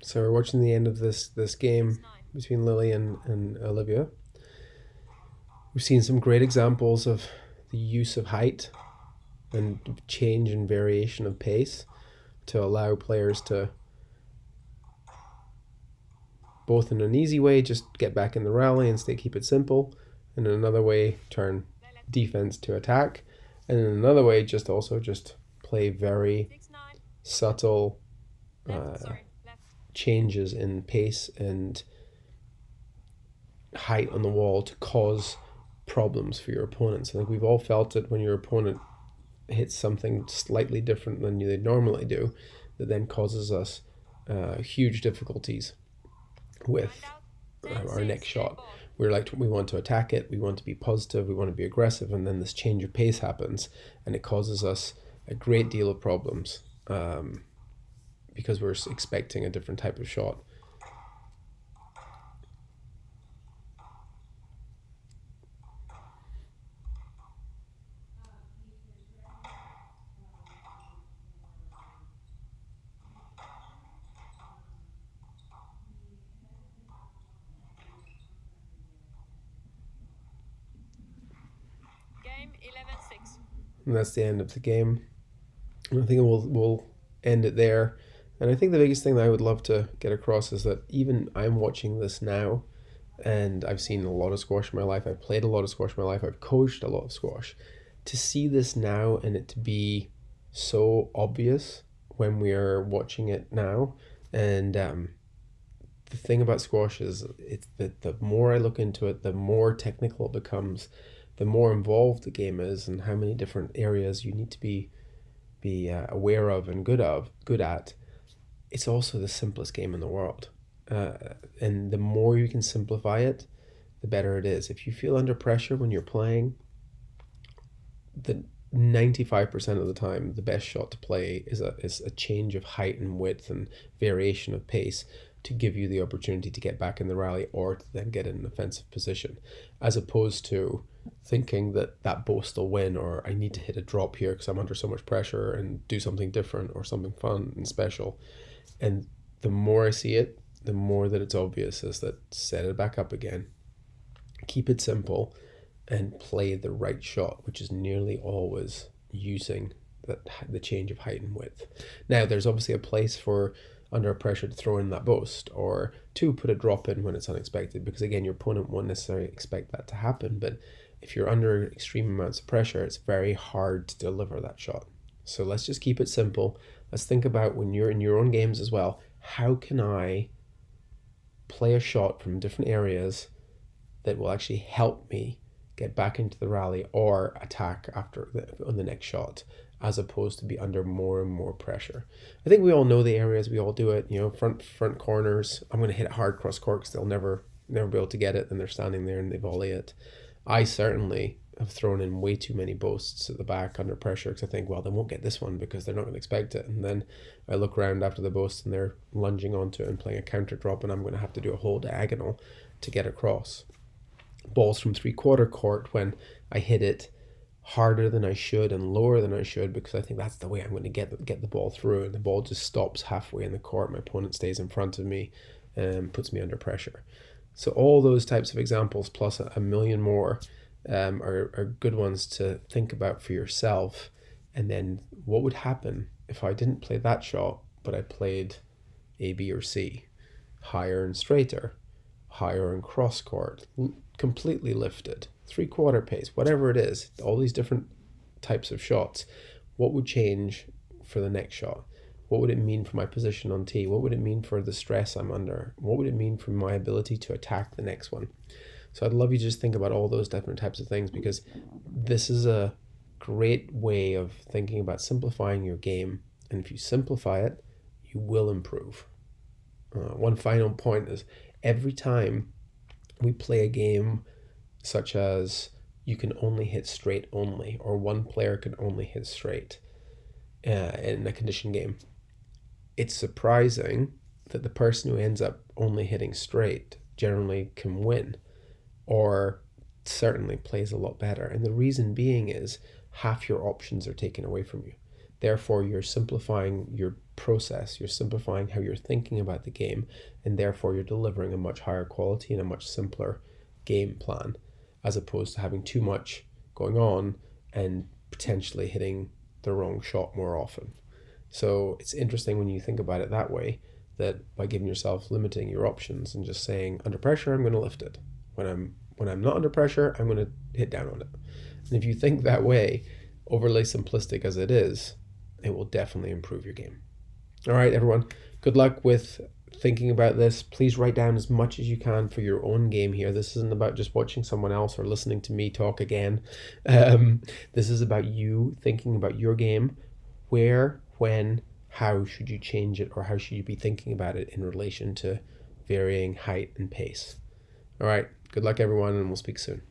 So we're watching the end of this game between Lily and Olivia. We've seen some great examples of the use of height and change and variation of pace to allow players to, both in an easy way, just get back in the rally and keep it simple, and in another way, turn defense to attack, and in another way, just play very subtle changes in pace and height on the wall to cause problems for your opponents. I think we've all felt it when your opponent hits something slightly different than they normally do, that then causes us huge difficulties with our next shot. We want to attack it, we want to be positive, we want to be aggressive, and then this change of pace happens, and it causes us a great deal of problems because we're expecting a different type of shot. And that's the end of the game. And I think we'll end it there. And I think the biggest thing that I would love to get across is that even I'm watching this now, and I've seen a lot of squash in my life. I've played a lot of squash in my life. I've coached a lot of squash. To see this now and it to be so obvious when we are watching it now, and the thing about squash is it's that the more I look into it, the more technical it becomes, the more involved the game is, and how many different areas you need to be aware of and good at. It's also the simplest game in the world, and the more you can simplify it, the better it is. If you feel under pressure when you're playing, the 95% of the time, the best shot to play is a change of height and width and variation of pace to give you the opportunity to get back in the rally or to then get in an offensive position, as opposed to thinking that that boast will win, or I need to hit a drop here because I'm under so much pressure and do something different or something fun and special. And the more I see it, the more that it's obvious is that set it back up again, keep it simple, and play the right shot, which is nearly always using the change of height and width. Now, there's obviously a place for under pressure to throw in that boast or to put a drop in when it's unexpected, because again, your opponent won't necessarily expect that to happen. But if you're under extreme amounts of pressure, it's very hard to deliver that shot. So let's just keep it simple. Let's think about, when you're in your own games as well, how can I play a shot from different areas that will actually help me get back into the rally or attack on the next shot, as opposed to be under more and more pressure. I think we all know the areas, we all do it. Front corners. I'm going to hit it hard cross court because they'll never be able to get it, and they're standing there and they volley it. I certainly have thrown in way too many boasts at the back under pressure because I think, well, they won't get this one because they're not going to expect it. And then I look around after the boast and they're lunging onto it and playing a counter drop, and I'm going to have to do a whole diagonal to get across. Balls from 3/4 court, when I hit it harder than I should and lower than I should because I think that's the way I'm going to get the ball through, and the ball just stops halfway in the court. My opponent stays in front of me and puts me under pressure. So all those types of examples, plus a million more, are good ones to think about for yourself. And then what would happen if I didn't play that shot, but I played A, B, or C, higher and straighter, higher and cross court, completely lifted, 3/4 pace, whatever it is, all these different types of shots. What would change for the next shot? What would it mean for my position on tee? What would it mean for the stress I'm under? What would it mean for my ability to attack the next one? So I'd love you to just think about all those different types of things, because this is a great way of thinking about simplifying your game. And if you simplify it, you will improve. One final point is, every time we play a game such as you can only hit straight only, or one player can only hit straight in a condition game, it's surprising that the person who ends up only hitting straight generally can win, or certainly plays a lot better. And the reason being is half your options are taken away from you. Therefore, you're simplifying your process, you're simplifying how you're thinking about the game, and therefore you're delivering a much higher quality and a much simpler game plan, as opposed to having too much going on and potentially hitting the wrong shot more often. So it's interesting when you think about it that way, that by giving yourself, limiting your options and just saying, under pressure, I'm going to lift it. When I'm not under pressure, I'm going to hit down on it. And if you think that way, overly simplistic as it is, it will definitely improve your game. All right, everyone, good luck with thinking about this. Please write down as much as you can for your own game here. This isn't about just watching someone else or listening to me talk again. This is about you thinking about your game. Where, when, how should you change it, or how should you be thinking about it in relation to varying height and pace? All right, good luck, everyone, and we'll speak soon.